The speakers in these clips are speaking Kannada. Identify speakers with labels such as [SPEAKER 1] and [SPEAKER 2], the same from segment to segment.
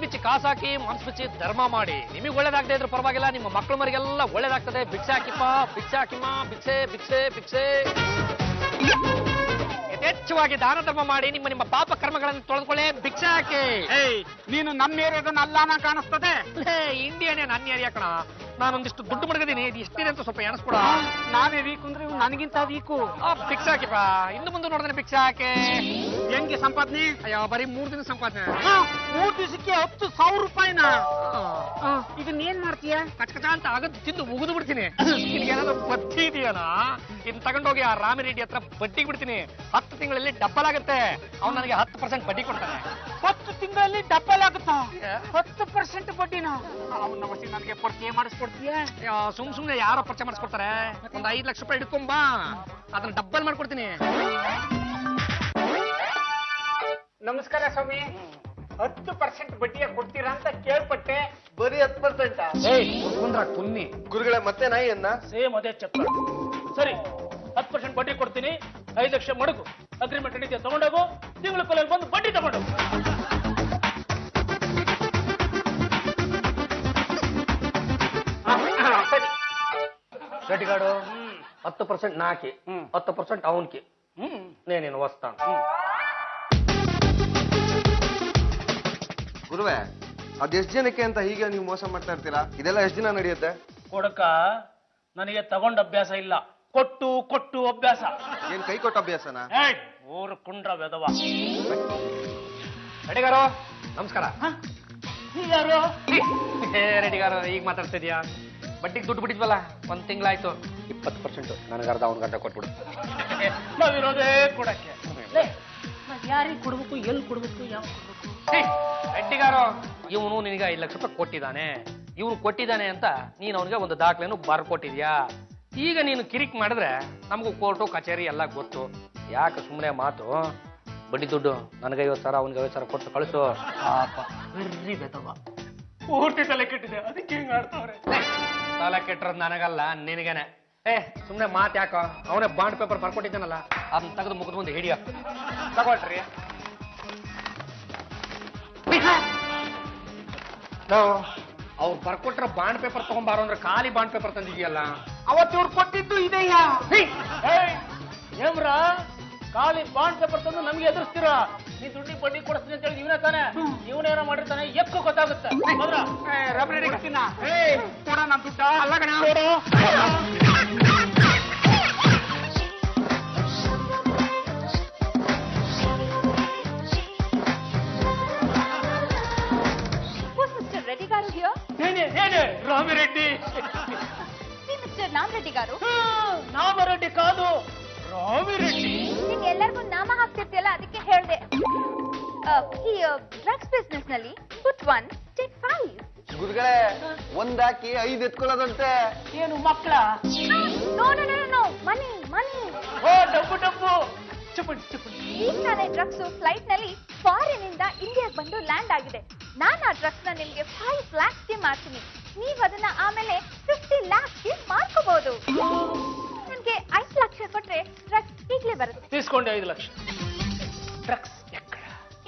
[SPEAKER 1] ಬಿಚ್ಚಿ ಕಾಸಾಕಿ ಮನ್ಸು ಬಿಚ್ಚಿ ಧರ್ಮ ಮಾಡಿ ನಿಮಗೆ ಒಳ್ಳೇದಾಗದೆ ಇದ್ರೂ ಪರವಾಗಿಲ್ಲ, ನಿಮ್ಮ ಮಕ್ಕಳ ಮರಿಗೆಲ್ಲ ಒಳ್ಳೇದಾಗ್ತದೆ. ಭಿಕ್ಷೆ ಹಾಕಿಪ್ಪ, ಭಿಕ್ಷೆ ಹಾಕಿಮ್ಮ, ಭಿಕ್ಷೆ ಭಿಕ್ಷೆ ಭಿಕ್ಷೆ. ಯಥೇಚ್ಛವಾಗಿ ದಾನ ಧರ್ಮ ಮಾಡಿ ನಿಮ್ಮ ಪಾಪ ಕರ್ಮಗಳನ್ನು ತೊಳೆದುಕೊಳ್ಳೆ. ಭಿಕ್ಷೆ ಹಾಕಿ.
[SPEAKER 2] ನೀನು ನಮ್ಮ ಏರಿಯಾದನ್ನ ಕಾಣಿಸ್ತದೆ.
[SPEAKER 1] ಇಂಡಿಯಾನೇ ನನ್ನ ಏರಿಯಾ ಕಣ. ನಾನೊಂದಿಷ್ಟು ದುಡ್ಡು ಮಡಗದೀನಿ, ಇದು ಎಷ್ಟಿದೆ ಅಂತ ಸ್ವಲ್ಪ ಎಣಿಸ್ಕೊಡ.
[SPEAKER 2] ನಾವೇ ವೀಕು ಅಂದ್ರೆ ನನಗಿಂತ ವೀಕು.
[SPEAKER 1] ಭಿಕ್ಷೆ ಹಾಕಿಪ್ಪ, ಇನ್ನು ಮುಂದೆ ನೋಡಿದ್ರೆ ಭಿಕ್ಷೆ ಹಾಕಿ.
[SPEAKER 2] ಹೆಂಗೆ ಸಂಪಾದನೆ?
[SPEAKER 1] ಅಯ್ಯೋ ಬರೀ 3 ದಿನ ಸಂಪಾದನೆ.
[SPEAKER 2] 3 ದಿವಸಕ್ಕೆ 10,000 ರೂಪಾಯಿನ. ಇದನ್ನೇನ್ ಮಾಡ್ತೀಯ?
[SPEAKER 1] ಕಚಕಚ ಅಂತ ಆಗದ್ ತಿಂದು ಮುಗಿದು ಬಿಡ್ತೀನಿ. ನಿನಗೇನಾದ್ರೂ ಬಡ್ಡಿ ಇದೆಯಲ್ಲ, ಇನ್ ತಗೊಂಡೋಗಿ ಆ ರಾಮಿರೆಡ್ಡಿ ಹತ್ರ ಬಡ್ಡಿಗೆ ಬಿಡ್ತೀನಿ. 10 ತಿಂಗಳಲ್ಲಿ ಡಬ್ಬಲ್ ಆಗುತ್ತೆ. ಅವ್ನು ನನಗೆ 10% ಬಡ್ಡಿ ಕೊಡ್ತಾನೆ.
[SPEAKER 2] 10 ತಿಂಗಳಲ್ಲಿ ಡಬ್ಬಲ್ ಆಗುತ್ತಾ? 10% ಬಡ್ಡಿನ? ಅವನ್ನ ವಸಿ ನನಗೆ ಪರಿಚಯ ಮಾಡಿಸ್ಕೊಡ್ತೀಯ?
[SPEAKER 1] ಸುಮ್ನೆ ಯಾರೋ ಪರಿಚಯ ಮಾಡಿಸ್ಕೊಡ್ತಾರೆ. ಒಂದು 5 ಲಕ್ಷ ರೂಪಾಯಿ ಹಿಡ್ಕೊಂಬಾ, ಅದನ್ನ ಡಬ್ಬಲ್ ಮಾಡ್ಕೊಡ್ತೀನಿ.
[SPEAKER 2] ನಮಸ್ಕಾರ ಸ್ವಾಮಿ. 10% ಬಡ್ಡಿಯ ಕೊಡ್ತೀರಾ ಅಂತ ಕೇಳ್ಪಟ್ಟೆ.
[SPEAKER 3] ಬರೀ 10%?
[SPEAKER 1] ಕುನ್ನಿ
[SPEAKER 3] ಗುರುಗಳೇ ಮತ್ತೆ ನಾಯಿ ಅನ್ನ
[SPEAKER 4] ಸೇಮ್ ಅದೇ ಚಪ್ಪ. ಸರಿ, 10% ಬಡ್ಡಿ ಕೊಡ್ತೀನಿ. 5 ಲಕ್ಷ ಮಡಗು. ಅಗ್ರಿಮೆಂಟ್ ನಡೀತಿದೆ, ತಗೊಂಡೋಗು. ತಿಂಗಳ ಕೊಲೆಯಲ್ಲಿ ಬಂದು ಬಡ್ಡಿ ತಗೊಂಡೋಗು.
[SPEAKER 2] ಸರಿ
[SPEAKER 1] ರೆಡ್ಡಿಗಾಡು 10% ನಾಕಿ, 10% ಅವನ್ಕಿ. ನೇನೇನು ವಸ್ತಾನ.
[SPEAKER 3] ಗುರುವೆ, ಅದೆಷ್ಟು ಜನಕ್ಕೆ ಅಂತ ಹೀಗೆ ನೀವು ಮೋಸ ಮಾಡ್ತಾ ಇರ್ತೀರಾ? ಇದೆಲ್ಲ ಎಷ್ಟು ದಿನ ನಡೆಯುತ್ತೆ?
[SPEAKER 4] ಕೊಡಕ ನನಗೆ ತಗೊಂಡ ಅಭ್ಯಾಸ ಇಲ್ಲ, ಕೊಟ್ಟು ಕೊಟ್ಟು ಅಭ್ಯಾಸ.
[SPEAKER 3] ಏನ್ ಕೈ ಕೊಟ್ಟ ಅಭ್ಯಾಸನ?
[SPEAKER 4] ಊರು ಕುಂಡ್ರ ಬೆದವ.
[SPEAKER 1] ರೆಡ್ಡಿಗಾರು ನಮಸ್ಕಾರ.
[SPEAKER 4] ಯಾರು?
[SPEAKER 1] ರೆಡ್ಡಿಗಾರು ಈಗ ಮಾತಾಡ್ತಿದ್ಯಾ? ಬಡ್ಡಿಗೆ ದುಡ್ಡು ಬಿಟ್ಟಿದ್ವಲ್ಲ, 1 ತಿಂಗಳಾಯ್ತು. 20% ನನಗೆ ಅರ್ಧ ಅವ್ನ ಗಂಟೆ ಕೊಟ್ಬಿಡು.
[SPEAKER 4] ನಾವಿರೋದೇ ಕೊಡಕ್ಕೆ. ಯಾರಿಗೆ ಕೊಡ್ಬೇಕು, ಎಲ್ಲಿ ಕೊಡ್ಬೇಕು, ಯಾವ ಕೊಡ್ಬೇಕು?
[SPEAKER 1] ರೆಡ್ಡಿಗಾರು, ಇವನು ನಿನಗೆ 5 ಲಕ್ಷ ರೂಪಾಯಿ ಕೊಟ್ಟಿದ್ದಾನೆ. ಇವನು ಕೊಟ್ಟಿದ್ದಾನೆ ಅಂತ ನೀನು ಅವನಿಗೆ ಒಂದು ದಾಖಲೆಯನ್ನು ಬರ್ಕೊಟ್ಟಿದ್ಯಾ. ಈಗ ನೀನು ಕಿರಿಕ್ ಮಾಡಿದ್ರೆ ನಮಗೂ ಕೋರ್ಟು ಕಚೇರಿ ಎಲ್ಲ ಗೊತ್ತು. ಯಾಕೆ ಸುಮ್ಮನೆ ಮಾತು? ಬಡ್ಡಿ ದುಡ್ಡು ನನಗೆ 50,000, ಅವನಿಗೆ 50,000 ಕೊಟ್ಟು ಕಳಿಸು.
[SPEAKER 4] ಪಾಪ ಬರ್ರಿ ಬೆದವ, ಪೂರ್ತಿ ತಲೆ ಕೆಟ್ಟಿದೆ, ಅದಕ್ಕೆ ಹಿಂಗ್ ಆಡ್ತಾವ್ರೆ.
[SPEAKER 1] ಸಾಲ ಕೆಟ್ಟಿರೋದು ನನಗಲ್ಲ, ನಿನಗೇನೆ. ಸುಮ್ಮನೆ ಮಾತು ಯಾಕೋ? ಅವನೇ ಬಾಂಡ್ ಪೇಪರ್ ಬರ್ಕೊಟ್ಟಿದ್ದಾನಲ್ಲ, ಅದನ್ನ ತೆಗೆದು ಮುಗಿದು ಮುಂದೆ ಹಿಡಿಯ. ತಗೊಳ್ರಿ. ಅವ್ರು ಬರ್ಕೊಟ್ರ ಬಾಂಡ್ ಪೇಪರ್ ತಗೊಂಬಾರೋ ಅಂದ್ರೆ ಖಾಲಿ ಬಾಂಡ್ ಪೇಪರ್ ತಂದಿದ್ಯಲ್ಲ.
[SPEAKER 2] ಅವತ್ತು ಇವ್ರು ಕೊಟ್ಟಿದ್ದು ಇದೆಯಾ?
[SPEAKER 4] ಏಮ್ರ ಖಾಲಿ ಬಾಂಡ್ ಪೇಪರ್ ತಂದು ನಮ್ಗೆ ಎದುರಿಸ್ತೀರ? ನೀ ದುಡ್ಡಿ ಬಡ್ಡಿ ಕೊಡಿಸ್ತೀನಿ ಅಂತ ಹೇಳಿ ಇವನೇ ತಾನೆ, ಇವನೇನೋ ಮಾಡಿರ್ತಾನೆ, ಎಕ್ಕು ಗೊತ್ತಾಗುತ್ತೆ.
[SPEAKER 2] ಕೊಡ ನನ್ ದುಡ್ಡ.
[SPEAKER 1] ಅಲ್ಲ ಕಣ,
[SPEAKER 4] ರಾಮಿರೆಡ್ಡಿ.
[SPEAKER 5] Mister ನಾಮರೆಡ್ಡಿ gar?
[SPEAKER 4] ನಾಮರೆಡ್ಡಿ ಕಾದು ರಾಮಿರೆಡ್ಡಿ.
[SPEAKER 5] ನೀನ್ ಎಲ್ಲರಿಗೂ ನಾಮ ಹಾಕ್ತಿರ್ತಿಯಲ್ಲ, ಅದಕ್ಕೆ ಹೇಳ್ದೆ. ಈ ಡ್ರಗ್ಸ್ ಬಿಸ್ನೆಸ್ ನಲ್ಲಿ ಪುಟ್ 1 ಟೇಕ್ 5.
[SPEAKER 3] ಗುರುಗಳೇ, 1 ಹಾಕಿ 5 ಎತ್ಕೊಳ್ಳೋದಂತೆ.
[SPEAKER 4] ಏನು ಮಕ್ಕಳ?
[SPEAKER 5] ನೋ ನೋ ನೋ ನೋ, ಮನಿ ಮನಿ.
[SPEAKER 4] ಓ ಡಬ್ಬು ಡಬ್ಬು. ಚುಪಡಿ ಚುಪಡಿ.
[SPEAKER 5] ಈಗ ನಾನೇ ಡ್ರಗ್ಸ್ ಫ್ಲೈಟ್ ನಲ್ಲಿ ಫಾರಿನ್ ಇಂದ ಇಂಡಿಯಾಗೆ ಬಂದು ಲ್ಯಾಂಡ್ ಆಗಿದೆ. ನಾನು ಆ ಡ್ರಗ್ಸ್ ನ ನಿಮ್ಗೆ 5 lakhsಗೆ ಮಾರ್ತೀನಿ. ನೀವು ಅದನ್ನ ಆಮೇಲೆ 50 lakhsಗೆ ಮಾರ್ಕೋಬಹುದು. ನಿಮ್ಗೆ 5 ಲಕ್ಷ ಕೊಟ್ರೆ ಡ್ರಗ್ಸ್ ಈಗಲೇ ಬರುತ್ತೆ.
[SPEAKER 4] తీసుಕೊಂಡೆ 5 ಲಕ್ಷ. ಡ್ರಗ್ಸ್ ಎక్కడ?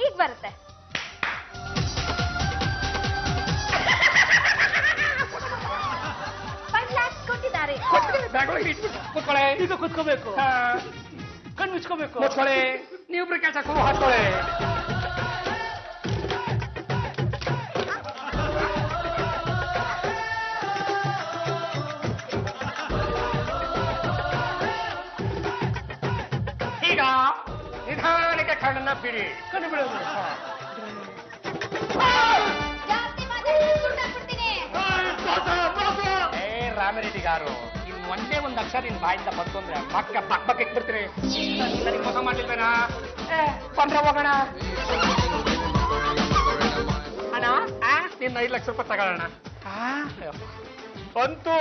[SPEAKER 5] ಈಗ ಬರುತ್ತೆ. ಕೊಟ್ಟಿದ್ದಾರೆ.
[SPEAKER 4] ಇದು ಕುತ್ಕೋಬೇಕು, ಕಣ್ಣು ಮುಚ್ಕೋಬೇಕು.
[SPEAKER 1] ಮುಚ್ಕೊಳ್ಳಿ, ನೀವಿಬ್ರು ಕೆಲಸ ಹಾಕೊಳ್ಳಿ. ಈಗ ನಿಧಾನಕ್ಕೆ ಕಣ್ಣನ್ನ ಬಿಡಿ.
[SPEAKER 4] ಕಣ್ಣು ಬಿಡೋದು.
[SPEAKER 1] ರಾಮಿರೆಡ್ಡಿ ಗಾರು, ಇನ್ನು ಒಂದೇ ಒಂದು ಅಕ್ಷರ ನಿನ್ ಬಾಯಿಂದ ಬಂತು ಅಂದ್ರೆ ಬಕ್ ಇಟ್ಬಿಡ್ತೀನಿ. ನನಗೆ ಮೋಸ ಮಾಡ್ಲಿಲ್ವೇನಾ? ಬಂದ್ರೆ ಹೋಗೋಣ. ಅಣ್ಣ, ನಿನ್ನ 5 ಲಕ್ಷ ರೂಪಾಯಿ ತಗೊಳ್ಳೋಣ.
[SPEAKER 2] ಬಂತು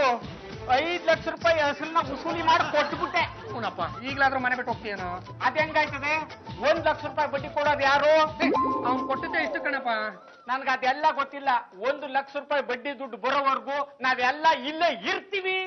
[SPEAKER 2] 5 ಲಕ್ಷ ರೂಪಾಯಿ ಅಸಲನ್ನ ವಸೂಲಿ ಮಾಡಿ ಕೊಟ್ಬಿಟ್ಟೆ.
[SPEAKER 1] ಹೂನಪ್ಪ, ಈಗಲಾದ್ರೂ ಮನೆ ಬಿಟ್ಟು ಹೋಗ್ತೀಯೇನೋ?
[SPEAKER 2] ಅದ್ ಹೆಂಗಾಯ್ತದೆ? 1 ಲಕ್ಷ ರೂಪಾಯಿ ಬಡ್ಡಿ ಕೊಡೋದು ಯಾರು?
[SPEAKER 1] ಅವ್ನು ಕೊಟ್ಟಿದ್ದೆ ಇಷ್ಟು ಕಣಪ್ಪ.
[SPEAKER 2] ನನ್ಗೆ ಅದೆಲ್ಲ ಗೊತ್ತಿಲ್ಲ. 1 ಲಕ್ಷ ರೂಪಾಯಿ ಬಡ್ಡಿ ದುಡ್ಡು ಬರೋವರೆಗೂ ನಾವೆಲ್ಲ ಇಲ್ಲೇ ಇರ್ತೀವಿ.